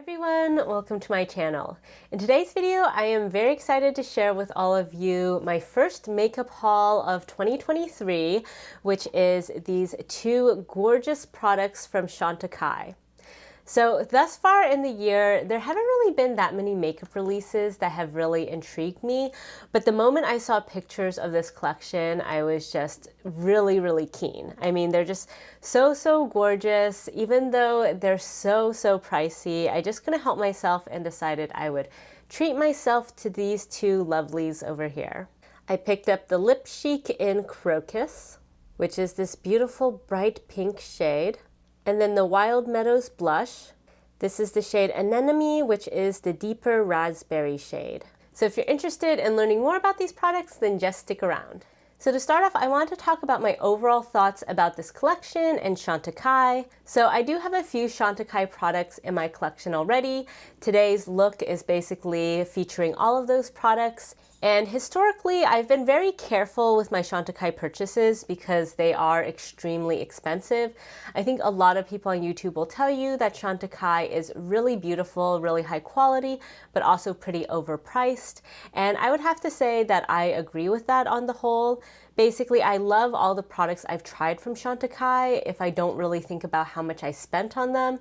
everyone, welcome to my channel. In today's video, I am very excited to share with all of you my first makeup haul of 2023, which is these two gorgeous products from Chantecaille. So thus far in the year, there haven't really been that many makeup releases that have really intrigued me, but the moment I saw pictures of this collection, I was just really keen. I mean, they're just so gorgeous. Even though they're so pricey, I just couldn't help myself and decided I would treat myself to these two lovelies over here. I picked up the Lip Chic in Crocus, which is this beautiful bright pink shade. And then the Wild Meadows blush. This is the shade Anemone, which is the deeper raspberry shade. So if you're interested in learning more about these products, then just stick around. So to start off, I want to talk about my overall thoughts about this collection and Chantecaille. So I do have a few Chantecaille products in my collection already. Today's look is basically featuring all of those products. And historically, I've been very careful with my Chantecaille purchases because they are extremely expensive. I think a lot of people on YouTube will tell you that Chantecaille is really beautiful, really high quality, but also pretty overpriced. And I would have to say that I agree with that on the whole. Basically, I love all the products I've tried from Chantecaille if I don't really think about how much I spent on them.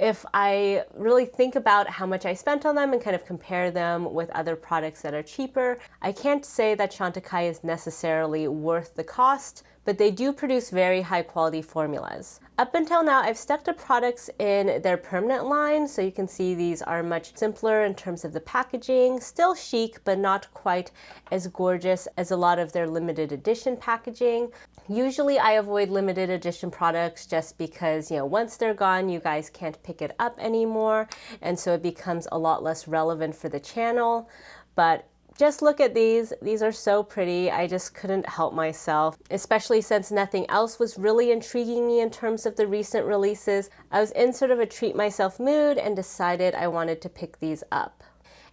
If I really think about how much I spent on them and kind of compare them with other products that are cheaper, I can't say that Chantecaille is necessarily worth the cost, but they do produce very high quality formulas. Up until now, I've stuck to products in their permanent line, so you can see these are much simpler in terms of the packaging, still chic, but not quite as gorgeous as a lot of their limited edition packaging. Usually I avoid limited edition products just because, once they're gone, you guys can't pick it up anymore, and so it becomes a lot less relevant for the channel. But just look at these. These are so pretty. I just couldn't help myself, especially since nothing else was really intriguing me in terms of the recent releases. I was in sort of a treat myself mood and decided I wanted to pick these up.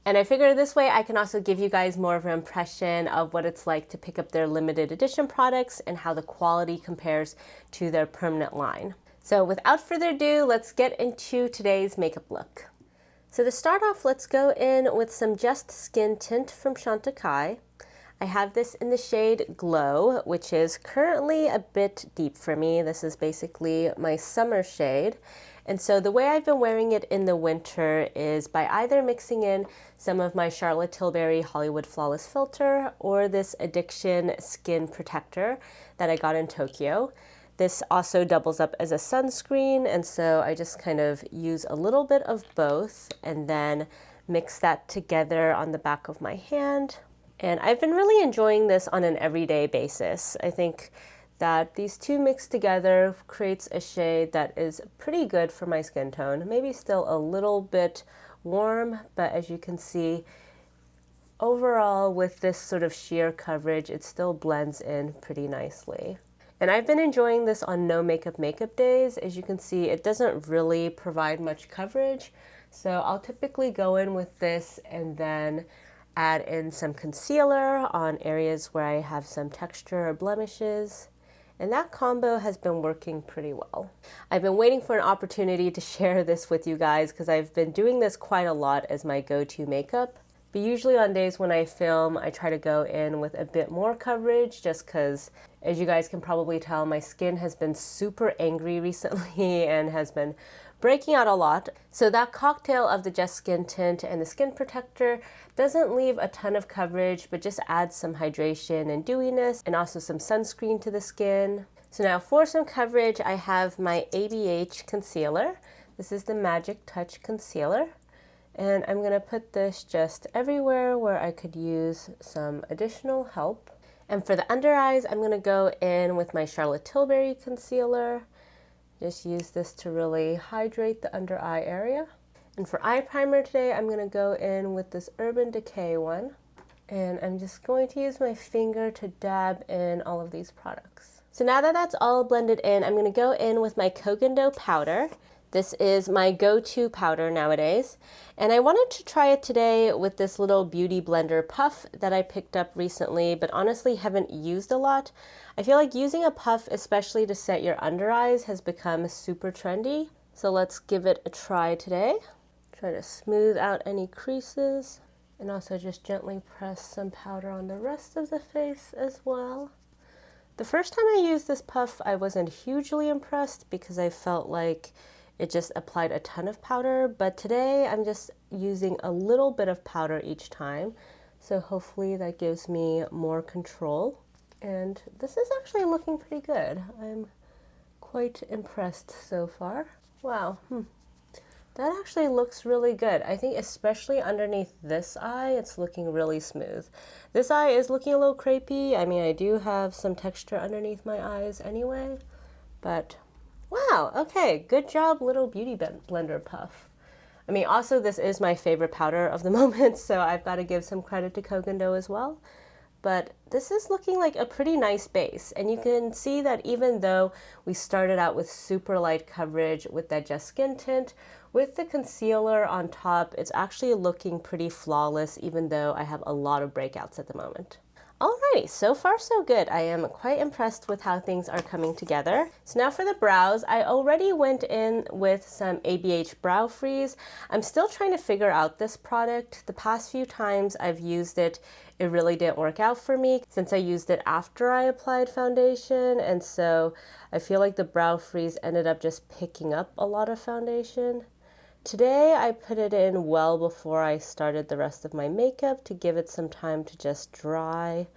And I figured this way I can also give you guys more of an impression of what it's like to pick up their limited edition products and how the quality compares to their permanent line. So without further ado, let's get into today's makeup look. So to start off, let's go in with some Just Skin tint from Chantecaille. I have this in the shade Glow, which is currently a bit deep for me. This is basically my summer shade. And so the way I've been wearing it in the winter is by either mixing in some of my Charlotte Tilbury Hollywood Flawless Filter or this Addiction Skin Protector that I got in Tokyo. This also doubles up as a sunscreen, and so I just kind of use a little bit of both and then mix that together on the back of my hand. And I've been really enjoying this on an everyday basis. I think that these two mixed together creates a shade that is pretty good for my skin tone. Maybe still a little bit warm, but as you can see, overall with this sort of sheer coverage, it still blends in pretty nicely. And I've been enjoying this on no makeup days. As you can see, it doesn't really provide much coverage. So I'll typically go in with this and then add in some concealer on areas where I have some texture or blemishes. And that combo has been working pretty well. I've been waiting for an opportunity to share this with you guys because I've been doing this quite a lot as my go-to makeup. But usually on days when I film, I try to go in with a bit more coverage just because, as you guys can probably tell, my skin has been super angry recently and has been breaking out a lot. So that cocktail of the Just Skin tint and the skin protector doesn't leave a ton of coverage, but just adds some hydration and dewiness and also some sunscreen to the skin. So now for some coverage, I have my ABH concealer. This is the Magic Touch Concealer. And I'm going to put this just everywhere where I could use some additional help. And for the under eyes, I'm going to go in with my Charlotte Tilbury concealer. Just use this to really hydrate the under eye area. And for eye primer today, I'm going to go in with this Urban Decay one. And I'm just going to use my finger to dab in all of these products. So now that that's all blended in, I'm going to go in with my Koh Gen Do Powder. This is my go-to powder nowadays, and I wanted to try it today with this little beauty blender puff that I picked up recently, but honestly haven't used a lot. I feel like using a puff, especially to set your under eyes, has become super trendy, so let's give it a try today. Try to smooth out any creases, and also just gently press some powder on the rest of the face as well. The first time I used this puff, I wasn't hugely impressed because I felt like it just applied a ton of powder, but today I'm just using a little bit of powder each time, so hopefully that gives me more control. And this is actually looking pretty good. I'm quite impressed so far. Wow, that actually looks really good. I think especially underneath this eye, it's looking really smooth. This eye is looking a little crepey. I mean, I do have some texture underneath my eyes anyway, but wow, okay, good job, little beauty blender puff. I mean, also this is my favorite powder of the moment, so I've got to give some credit to Koh Gen Do as well. But this is looking like a pretty nice base, and you can see that even though we started out with super light coverage with that Just Skin tint, with the concealer on top, it's actually looking pretty flawless, even though I have a lot of breakouts at the moment. Alrighty, so far so good. I am quite impressed with how things are coming together. So now for the brows, I already went in with some ABH Brow Freeze. I'm still trying to figure out this product. The past few times I've used it, it really didn't work out for me since I used it after I applied foundation, and so I feel like the Brow Freeze ended up just picking up a lot of foundation. Today I put it in well before I started the rest of my makeup to give it some time to just dry.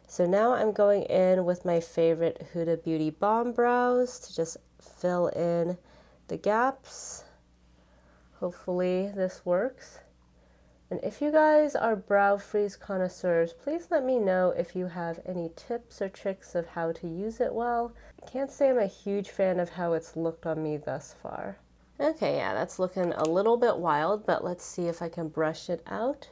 So now I'm going in with my favorite Huda Beauty Balm Brows to just fill in the gaps. Hopefully this works. And if you guys are brow freeze connoisseurs, please let me know if you have any tips or tricks of how to use it well. I can't say I'm a huge fan of how it's looked on me thus far. Okay, yeah, that's looking a little bit wild, but let's see if I can brush it out.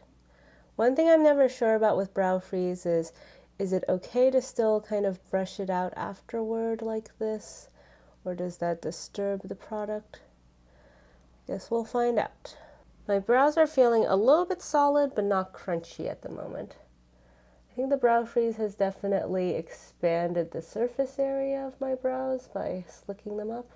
One thing I'm never sure about with brow freeze is it okay to still kind of brush it out afterward like this? Or does that disturb the product? Guess we'll find out. My brows are feeling a little bit solid, but not crunchy at the moment. I think the brow freeze has definitely expanded the surface area of my brows by slicking them up.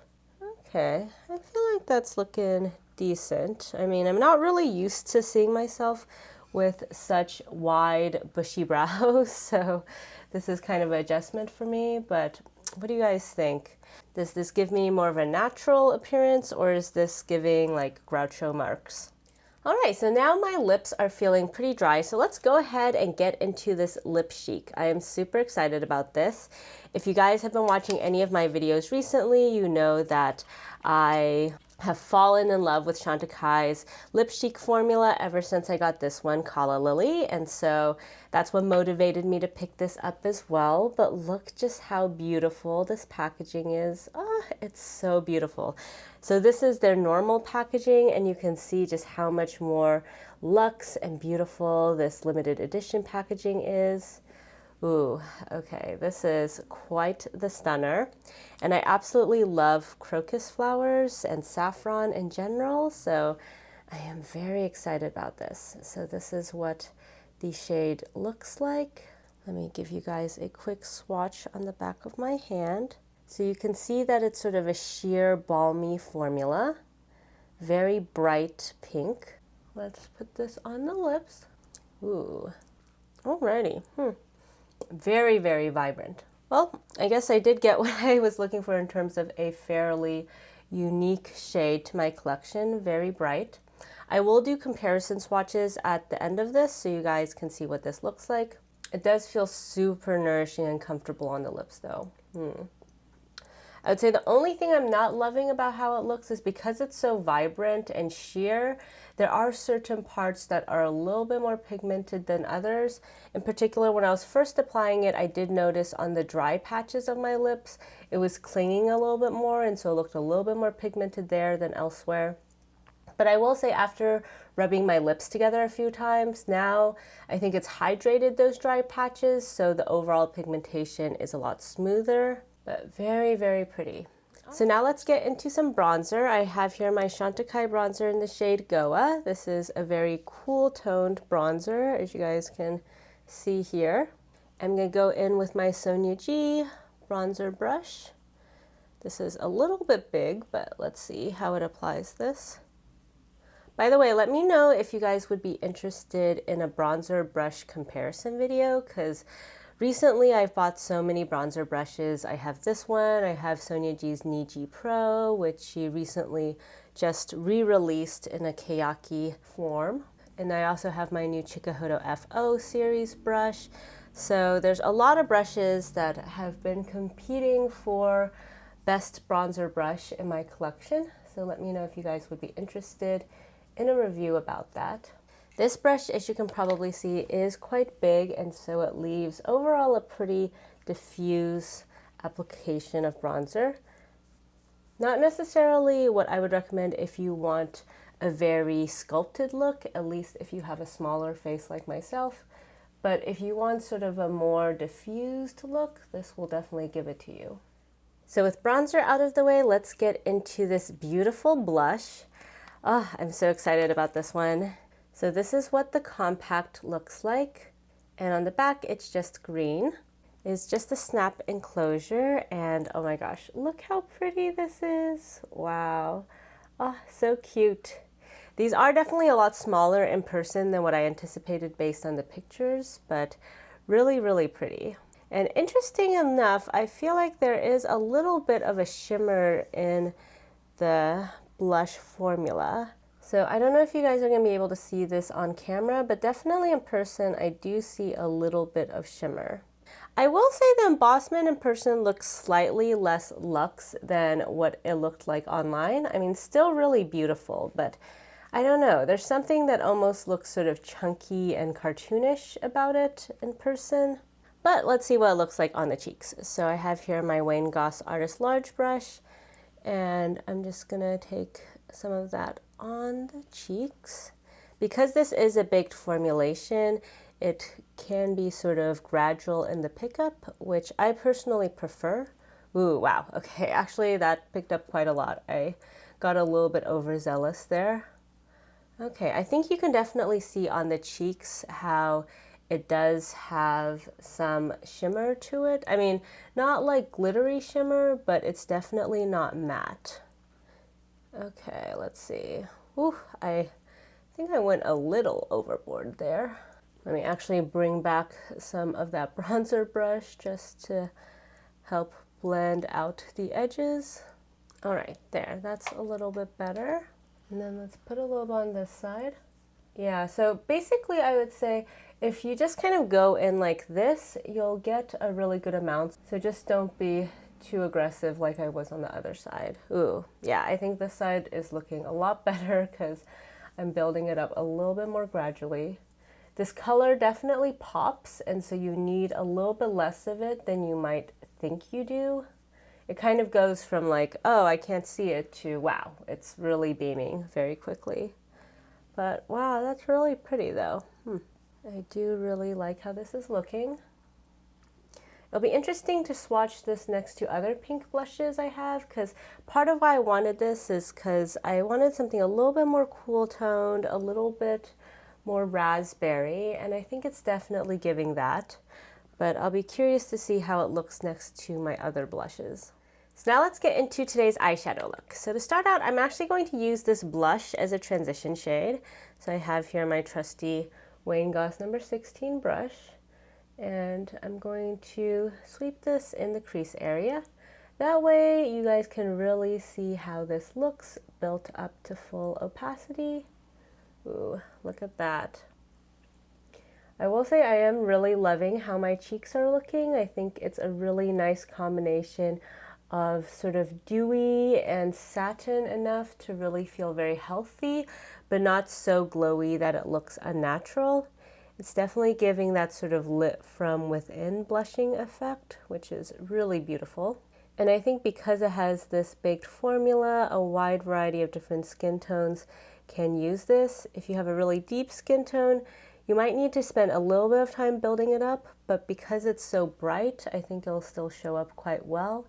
Okay, I feel like that's looking decent. I mean, I'm not really used to seeing myself with such wide, bushy brows, so this is kind of an adjustment for me, but what do you guys think? Does this give me more of a natural appearance, or is this giving like Groucho marks? All right, so now my lips are feeling pretty dry, so let's go ahead and get into this lip chic. I am super excited about this. If you guys have been watching any of my videos recently, you know that I have fallen in love with Chantecaille's lip chic formula ever since I got this one, Calla Lily, and so that's what motivated me to pick this up as well. But look just how beautiful this packaging is. Oh, it's so beautiful. So this is their normal packaging, and you can see just how much more luxe and beautiful this limited edition packaging is. Ooh, okay, this is quite the stunner. And I absolutely love crocus flowers and saffron in general, so I am very excited about this. So this is what the shade looks like. Let me give you guys a quick swatch on the back of my hand. So you can see that it's sort of a sheer balmy formula, very bright pink. Let's put this on the lips. Ooh, alrighty. Very, very vibrant. Well, I guess I did get what I was looking for in terms of a fairly unique shade to my collection, very bright. I will do comparison swatches at the end of this so you guys can see what this looks like. It does feel super nourishing and comfortable on the lips though. I would say the only thing I'm not loving about how it looks is because it's so vibrant and sheer, there are certain parts that are a little bit more pigmented than others. In particular, when I was first applying it, I did notice on the dry patches of my lips, it was clinging a little bit more, and so it looked a little bit more pigmented there than elsewhere. But I will say after rubbing my lips together a few times, now I think it's hydrated those dry patches, so the overall pigmentation is a lot smoother. But very, very pretty. So now let's get into some bronzer. I have here my Chantecaille Bronzer in the shade Goa. This is a very cool toned bronzer, as you guys can see here. I'm going to go in with my Sonia G bronzer brush. This is a little bit big, but let's see how it applies this. By the way, let me know if you guys would be interested in a bronzer brush comparison video, because recently I've bought so many bronzer brushes. I have this one, I have Sonia G's Niji Pro, which she recently just re-released in a keyaki form. And I also have my new Huda FO series brush. So there's a lot of brushes that have been competing for best bronzer brush in my collection. So let me know if you guys would be interested in a review about that. This brush, as you can probably see, is quite big, and so it leaves overall a pretty diffuse application of bronzer. Not necessarily what I would recommend if you want a very sculpted look, at least if you have a smaller face like myself. But if you want sort of a more diffused look, this will definitely give it to you. So with bronzer out of the way, let's get into this beautiful blush. Oh, I'm so excited about this one. So this is what the compact looks like. And on the back, it's just green. It's just a snap enclosure. And oh my gosh, look how pretty this is. Wow. Oh, so cute. These are definitely a lot smaller in person than what I anticipated based on the pictures, but really, really pretty. And interesting enough, I feel like there is a little bit of a shimmer in the blush formula. So I don't know if you guys are going to be able to see this on camera, but definitely in person I do see a little bit of shimmer. I will say the embossment in person looks slightly less luxe than what it looked like online. I mean, still really beautiful, but I don't know. There's something that almost looks sort of chunky and cartoonish about it in person. But let's see what it looks like on the cheeks. So I have here my Wayne Goss Artist Large brush, and I'm just gonna take some of that on the cheeks. Because this is a baked formulation, it can be sort of gradual in the pickup, which I personally prefer. Ooh, wow, okay, actually that picked up quite a lot. I got a little bit overzealous there. Okay, I think you can definitely see on the cheeks how it does have some shimmer to it. I mean, not like glittery shimmer, but it's definitely not matte. Okay, let's see. Ooh, I think I went a little overboard there. Let me actually bring back some of that bronzer brush just to help blend out the edges. All right, there, that's a little bit better. And then let's put a little bit on this side. Yeah, so basically I would say if you just kind of go in like this, you'll get a really good amount. So just don't be too aggressive like I was on the other side. Ooh, yeah, I think this side is looking a lot better because I'm building it up a little bit more gradually. This color definitely pops, and so you need a little bit less of it than you might think you do. It kind of goes from like, oh, I can't see it, to wow, it's really beaming very quickly. But wow, that's really pretty though. I do really like how this is looking. It'll be interesting to swatch this next to other pink blushes I have, because part of why I wanted this is because I wanted something a little bit more cool toned, a little bit more raspberry, and I think it's definitely giving that. But I'll be curious to see how it looks next to my other blushes. So now let's get into today's eyeshadow look. So to start out, I'm actually going to use this blush as a transition shade. So I have here my trusty Wayne Goss number 16 brush, and I'm going to sweep this in the crease area. That way you guys can really see how this looks built up to full opacity. Ooh, look at that. I will say I am really loving how my cheeks are looking. I think it's a really nice combination of sort of dewy and satin enough to really feel very healthy, but not so glowy that it looks unnatural. It's definitely giving that sort of lit from within blushing effect, which is really beautiful. And I think because it has this baked formula, a wide variety of different skin tones can use this. If you have a really deep skin tone, you might need to spend a little bit of time building it up, but because it's so bright, I think it'll still show up quite well.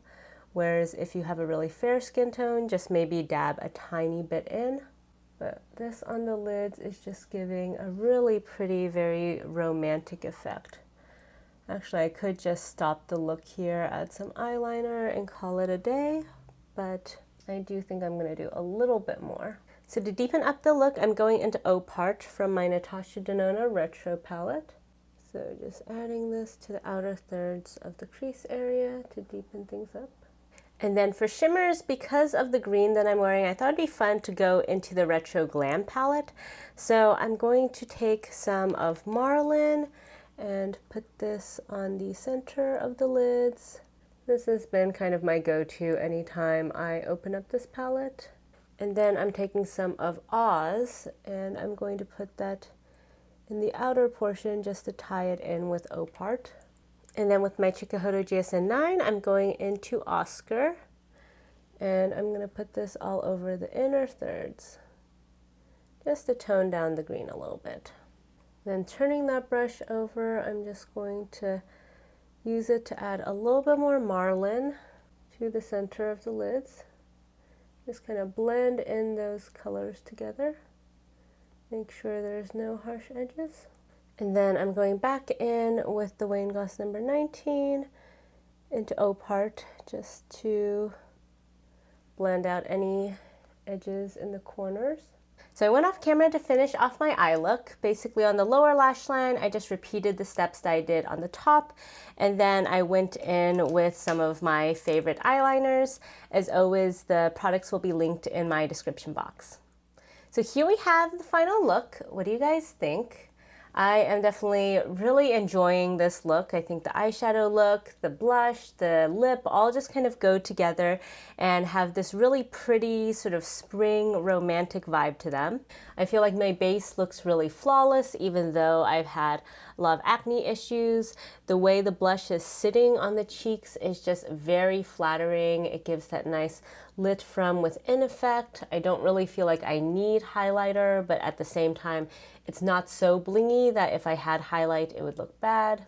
Whereas if you have a really fair skin tone, just maybe dab a tiny bit in. But this on the lids is just giving a really pretty, very romantic effect. Actually, I could just stop the look here, add some eyeliner, and call it a day, but I do think I'm going to do a little bit more. So to deepen up the look, I'm going into O Part from my Natasha Denona Retro palette. So just adding this to the outer thirds of the crease area to deepen things up. And then for shimmers, because of the green that I'm wearing, I thought it'd be fun to go into the Retro Glam palette. So I'm going to take some of Marlin and put this on the center of the lids. This has been kind of my go-to anytime I open up this palette. And then I'm taking some of Oz, and I'm going to put that in the outer portion just to tie it in with O Part. And then with my Chikuhodo GSN 9, I'm going into Oscar, and I'm going to put this all over the inner thirds, just to tone down the green a little bit. Then turning that brush over, I'm just going to use it to add a little bit more Marlin to the center of the lids. Just kind of blend in those colors together. Make sure there's no harsh edges. And then I'm going back in with the Wayne Goss number 19 into O Part just to blend out any edges in the corners. So I went off camera to finish off my eye look. Basically on the lower lash line, I just repeated the steps that I did on the top, and then I went in with some of my favorite eyeliners. As always, the products will be linked in my description box. So here we have the final look. What do you guys think? I am definitely really enjoying this look. I think the eyeshadow look, the blush, the lip all just kind of go together and have this really pretty sort of spring romantic vibe to them. I feel like my base looks really flawless even though I've had a lot of acne issues. The way the blush is sitting on the cheeks is just very flattering. It gives that nice lit from within effect. I don't really feel like I need highlighter, but at the same time, it's not so blingy that if I had highlight, it would look bad.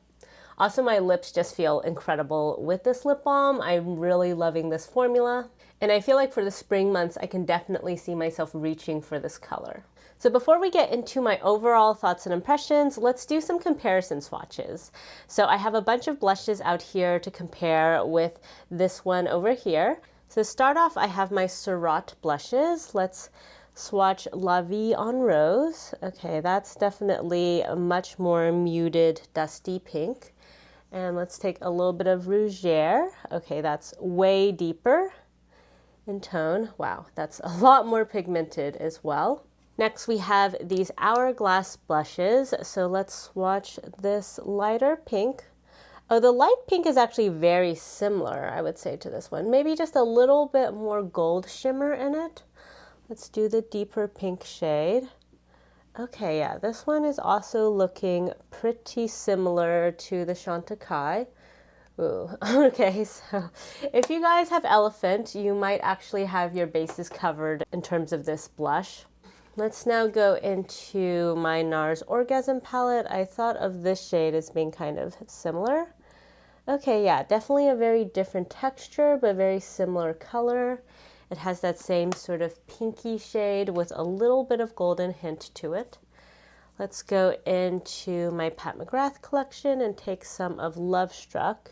Also, my lips just feel incredible with this lip balm. I'm really loving this formula. And I feel like for the spring months, I can definitely see myself reaching for this color. So before we get into my overall thoughts and impressions, let's do some comparison swatches. So I have a bunch of blushes out here to compare with this one over here. So to start off, I have my Surratt blushes. Let's swatch La Vie en Rose. Okay, that's definitely a much more muted, dusty pink. And let's take a little bit of Rougeur. Okay, that's way deeper in tone. Wow, that's a lot more pigmented as well. Next, we have these Hourglass blushes. So let's swatch this lighter pink. Oh, the light pink is actually very similar, I would say, to this one. Maybe just a little bit more gold shimmer in it. Let's do the deeper pink shade. Okay, yeah, this one is also looking pretty similar to the Chantecaille. Ooh, okay, so if you guys have elephant, you might actually have your bases covered in terms of this blush. Let's now go into my NARS Orgasm palette. I thought of this shade as being kind of similar. Okay, yeah, definitely a very different texture, but very similar color. It has that same sort of pinky shade with a little bit of golden hint to it. Let's go into my Pat McGrath collection and take some of Love Struck.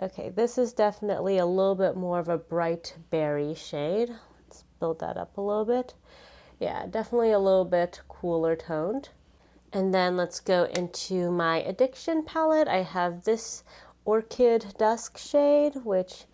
Okay, this is definitely a little bit more of a bright berry shade. Let's build that up a little bit. Yeah, definitely a little bit cooler toned. And then let's go into my Addiction palette. I have this Orchid Dusk shade, which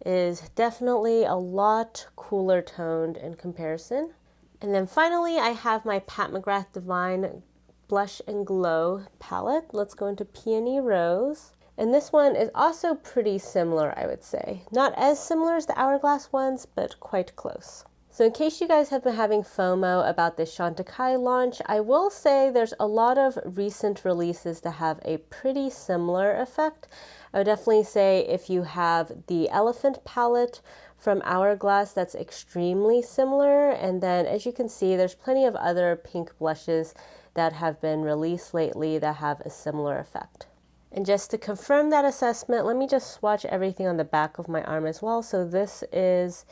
is definitely a lot cooler toned in comparison. And then finally, I have my Pat McGrath Divine Blush and Glow palette. Let's go into Peony Rose. And this one is also pretty similar, I would say. Not as similar as the Hourglass ones, but quite close. So in case you guys have been having FOMO about this Chantecaille launch, I will say there's a lot of recent releases that have a pretty similar effect. I would definitely say if you have the Elephant palette from Hourglass, that's extremely similar. And then as you can see, there's plenty of other pink blushes that have been released lately that have a similar effect. And just to confirm that assessment, let me just swatch everything on the back of my arm as well. So this is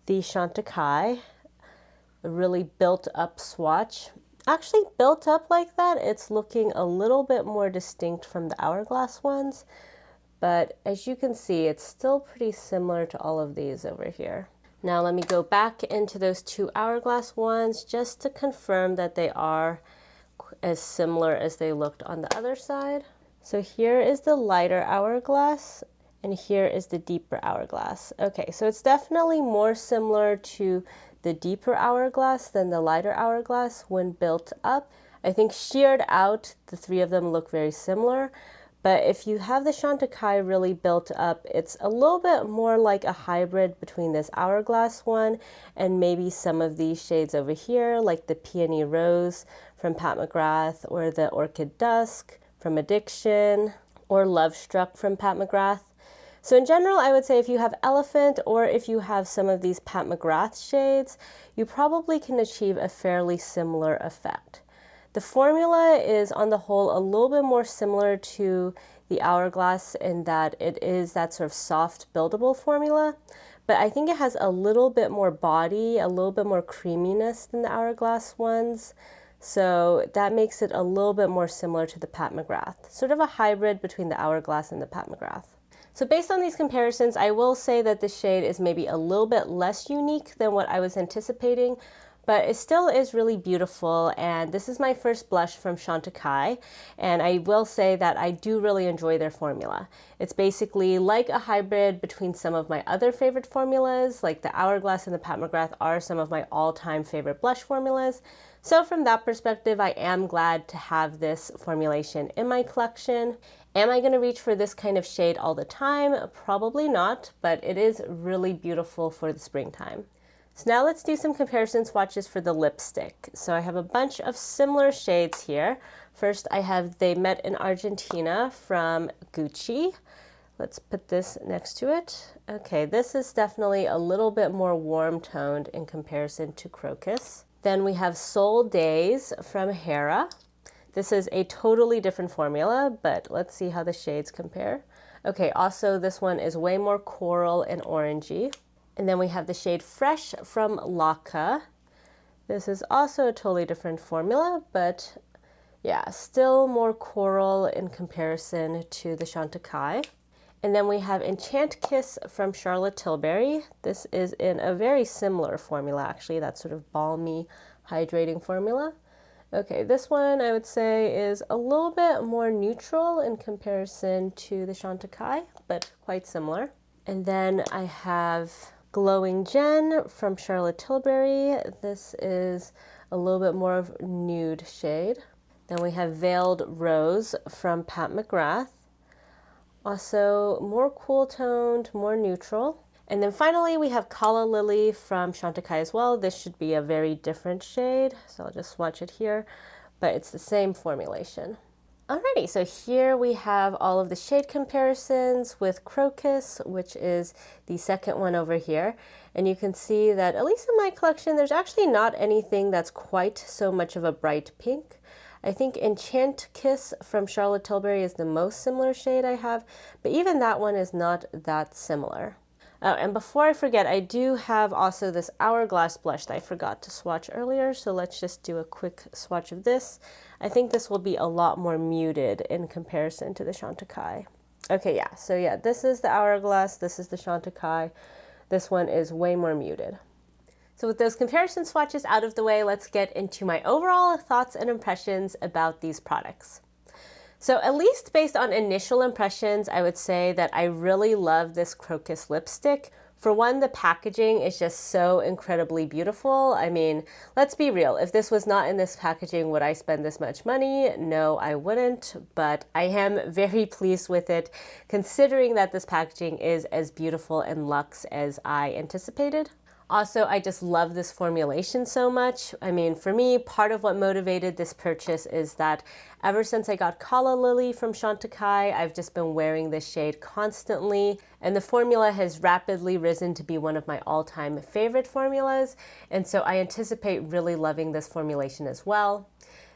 the Chantecaille, a really built up swatch. Actually built up like that, it's looking a little bit more distinct from the Hourglass ones. But as you can see, it's still pretty similar to all of these over here. Now let me go back into those two Hourglass ones just to confirm that they are as similar as they looked on the other side. So here is the lighter Hourglass and here is the deeper Hourglass. Okay, so it's definitely more similar to the deeper Hourglass than the lighter Hourglass when built up. I think sheared out, the three of them look very similar. But if you have the Chantecaille really built up, it's a little bit more like a hybrid between this Hourglass one and maybe some of these shades over here, like the Peony Rose from Pat McGrath, or the Orchid Dusk from Addiction, or Love Struck from Pat McGrath. So in general, I would say if you have Elephant or if you have some of these Pat McGrath shades, you probably can achieve a fairly similar effect. The formula is on the whole a little bit more similar to the Hourglass in that it is that sort of soft buildable formula, but I think it has a little bit more body, a little bit more creaminess than the Hourglass ones. So that makes it a little bit more similar to the Pat McGrath, sort of a hybrid between the Hourglass and the Pat McGrath. So based on these comparisons, I will say that this shade is maybe a little bit less unique than what I was anticipating, but it still is really beautiful, and this is my first blush from Chantecaille, and I will say that I do really enjoy their formula. It's basically like a hybrid between some of my other favorite formulas, like the Hourglass and the Pat McGrath are some of my all-time favorite blush formulas. So from that perspective, I am glad to have this formulation in my collection. Am I going to reach for this kind of shade all the time? Probably not, but it is really beautiful for the springtime. So now let's do some comparison swatches for the lipstick. So I have a bunch of similar shades here. First I have They Met in Argentina from Gucci. Let's put this next to it. Okay, this is definitely a little bit more warm toned in comparison to Crocus. Then we have Soul Days from Hera. This is a totally different formula, but let's see how the shades compare. Okay, also this one is way more coral and orangey. And then we have the shade Fresh from Laka. This is also a totally different formula, but yeah, still more coral in comparison to the Chantecaille. And then we have Enchant Kiss from Charlotte Tilbury. This is in a very similar formula, actually, that sort of balmy, hydrating formula. Okay, this one I would say is a little bit more neutral in comparison to the Chantecaille, but quite similar. And then I have Glowing Jen from Charlotte Tilbury. This is a little bit more of a nude shade. Then we have Veiled Rose from Pat McGrath. Also more cool toned, more neutral. And then finally we have Calla Lily from Chantecaille as well. This should be a very different shade, so I'll just swatch it here, but it's the same formulation. Alrighty, so here we have all of the shade comparisons with Crocus, which is the second one over here. And you can see that, at least in my collection, there's actually not anything that's quite so much of a bright pink. I think Enchant Kiss from Charlotte Tilbury is the most similar shade I have, but even that one is not that similar. Oh, and before I forget, I do have also this Hourglass blush that I forgot to swatch earlier, so let's just do a quick swatch of this. I think this will be a lot more muted in comparison to the Chantecaille. Okay, yeah, so yeah, this is the Hourglass, this is the Chantecaille. This one is way more muted. So with those comparison swatches out of the way, let's get into my overall thoughts and impressions about these products. So at least based on initial impressions, I would say that I really love this Crocus lipstick. For one, the packaging is just so incredibly beautiful. I mean, let's be real. If this was not in this packaging, would I spend this much money? No, I wouldn't, but I am very pleased with it, considering that this packaging is as beautiful and luxe as I anticipated. Also, I just love this formulation so much. I mean, for me, part of what motivated this purchase is that ever since I got Calla Lily from Chantecaille, I've just been wearing this shade constantly, and the formula has rapidly risen to be one of my all-time favorite formulas, and so I anticipate really loving this formulation as well.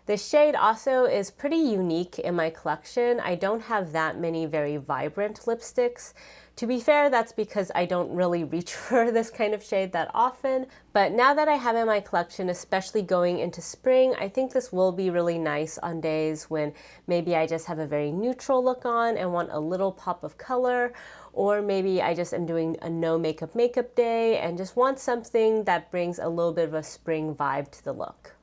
The shade also is pretty unique in my collection. I don't have that many very vibrant lipsticks. To be fair, that's because I don't really reach for this kind of shade that often, but now that I have it in my collection, especially going into spring, I think this will be really nice on days when maybe I just have a very neutral look on and want a little pop of color, or maybe I just am doing a no makeup day and just want something that brings a little bit of a spring vibe to the look.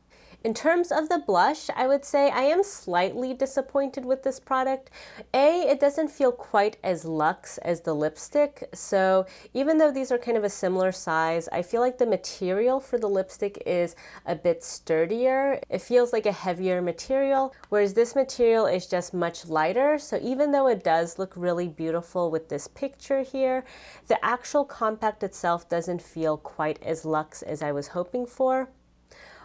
In terms of the blush, I would say I am slightly disappointed with this product. It doesn't feel quite as luxe as the lipstick, so even though these are kind of a similar size, I feel like the material for the lipstick is a bit sturdier. It feels like a heavier material, whereas this material is just much lighter, so even though it does look really beautiful with this picture here, the actual compact itself doesn't feel quite as luxe as I was hoping for.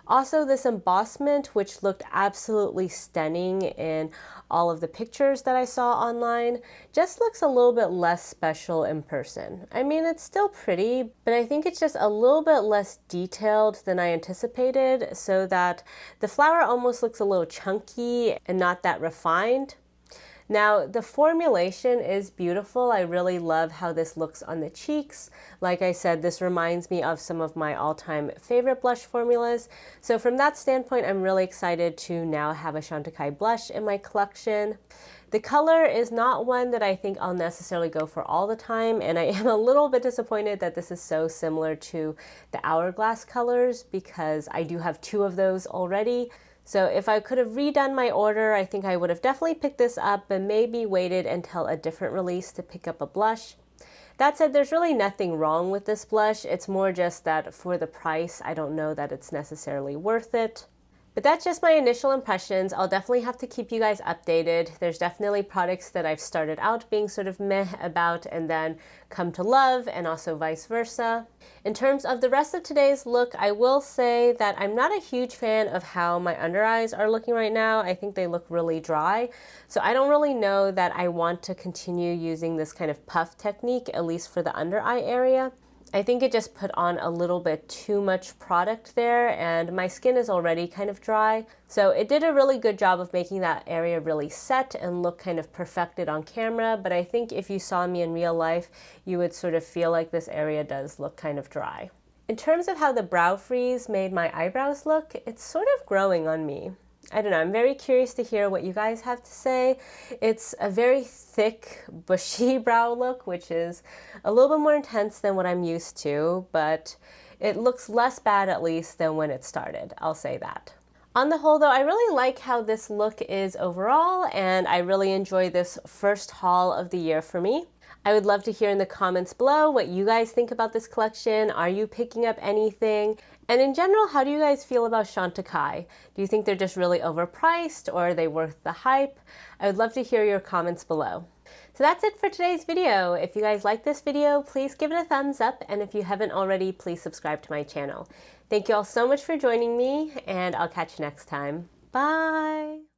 Also, this embossment, which looked absolutely stunning in all of the pictures that I saw online, just looks a little bit less special in person. I mean, it's still pretty, but I think it's just a little bit less detailed than I anticipated, so that the flower almost looks a little chunky and not that refined. Now, the formulation is beautiful. I really love how this looks on the cheeks. Like I said, this reminds me of some of my all-time favorite blush formulas. So from that standpoint, I'm really excited to now have a Chantecaille blush in my collection. The color is not one that I think I'll necessarily go for all the time, and I am a little bit disappointed that this is so similar to the Hourglass colors because I do have two of those already. So if I could have redone my order, I think I would have definitely picked this up, but maybe waited until a different release to pick up a blush. That said, there's really nothing wrong with this blush. It's more just that for the price, I don't know that it's necessarily worth it. But that's just my initial impressions. I'll definitely have to keep you guys updated. There's definitely products that I've started out being sort of meh about and then come to love, and also vice versa. In terms of the rest of today's look, I will say that I'm not a huge fan of how my under eyes are looking right now. I think they look really dry. So I don't really know that I want to continue using this kind of puff technique, at least for the under eye area. I think it just put on a little bit too much product there, and my skin is already kind of dry. So it did a really good job of making that area really set and look kind of perfected on camera, but I think if you saw me in real life, you would sort of feel like this area does look kind of dry. In terms of how the brow freeze made my eyebrows look, it's sort of growing on me. I don't know, I'm very curious to hear what you guys have to say. It's a very thick, bushy brow look, which is a little bit more intense than what I'm used to, but it looks less bad at least than when it started, I'll say that. On the whole though, I really like how this look is overall, and I really enjoy this first haul of the year for me. I would love to hear in the comments below what you guys think about this collection. Are you picking up anything? And in general, how do you guys feel about Chantecaille? Do you think they're just really overpriced, or are they worth the hype? I would love to hear your comments below. So that's it for today's video. If you guys like this video, please give it a thumbs up, and if you haven't already, please subscribe to my channel. Thank you all so much for joining me, and I'll catch you next time. Bye!